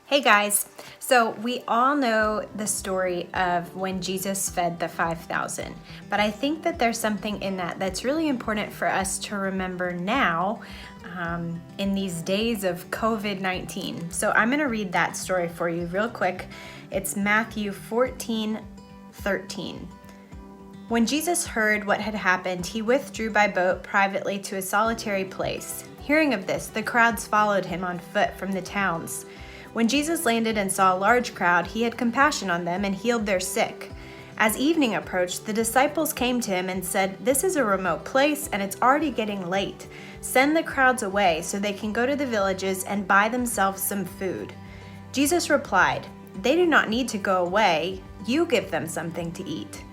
Hey guys, so we all know the story of when Jesus fed the 5,000, but I think that there's something in that that's really important for us to remember now in these days of COVID-19. So I'm going to read that story for you real quick. It's Matthew 14:13. When Jesus heard what had happened, he withdrew by boat privately to a solitary place. Hearing of this, the crowds followed him on foot from the towns. When Jesus landed and saw a large crowd, he had compassion on them and healed their sick. As evening approached, the disciples came to him and said, "This is a remote place and it's already getting late. Send the crowds away so they can go to the villages and buy themselves some food." Jesus replied, "They do not need to go away. You give them something to eat."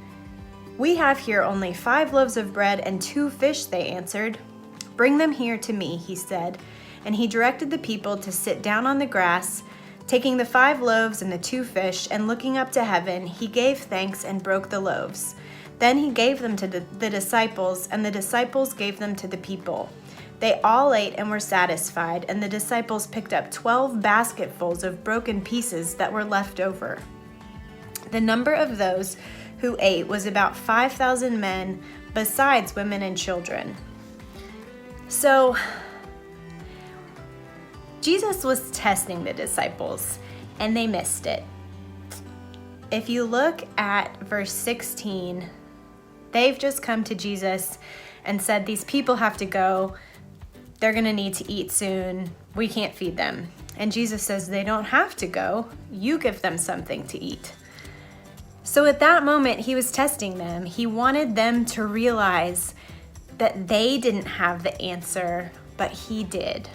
"We have here only 5 loaves of bread and 2 fish," they answered. "Bring them here to me," he said. And he directed the people to sit down on the grass. Taking the 5 loaves and the 2 fish, and looking up to heaven, he gave thanks and broke the loaves. Then he gave them to the disciples, and the disciples gave them to the people. They all ate and were satisfied, and the disciples picked up 12 basketfuls of broken pieces that were left over. The number of those who ate was about 5,000 men, besides women and children. So, Jesus was testing the disciples, and they missed it. If you look at verse 16, they've just come to Jesus and said, "These people have to go. They're going to need to eat soon. We can't feed them." And Jesus says, "They don't have to go. You give them something to eat." So at that moment, he was testing them. He wanted them to realize that they didn't have the answer, but he did.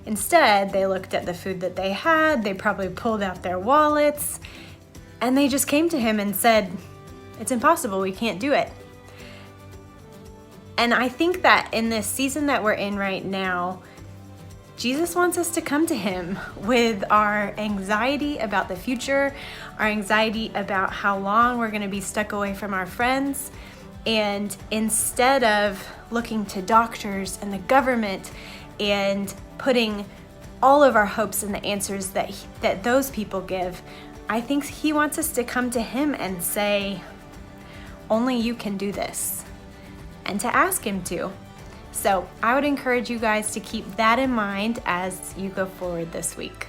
Instead, they looked at the food that they had, they probably pulled out their wallets, and they just came to him and said, "It's impossible, we can't do it." And I think that in this season that we're in right now, Jesus wants us to come to him with our anxiety about the future, our anxiety about how long we're going to be stuck away from our friends. And instead of looking to doctors and the government and putting all of our hopes in the answers that those people give, I think he wants us to come to him and say, "Only you can do this," and to ask him to. So I would encourage you guys to keep that in mind as you go forward this week.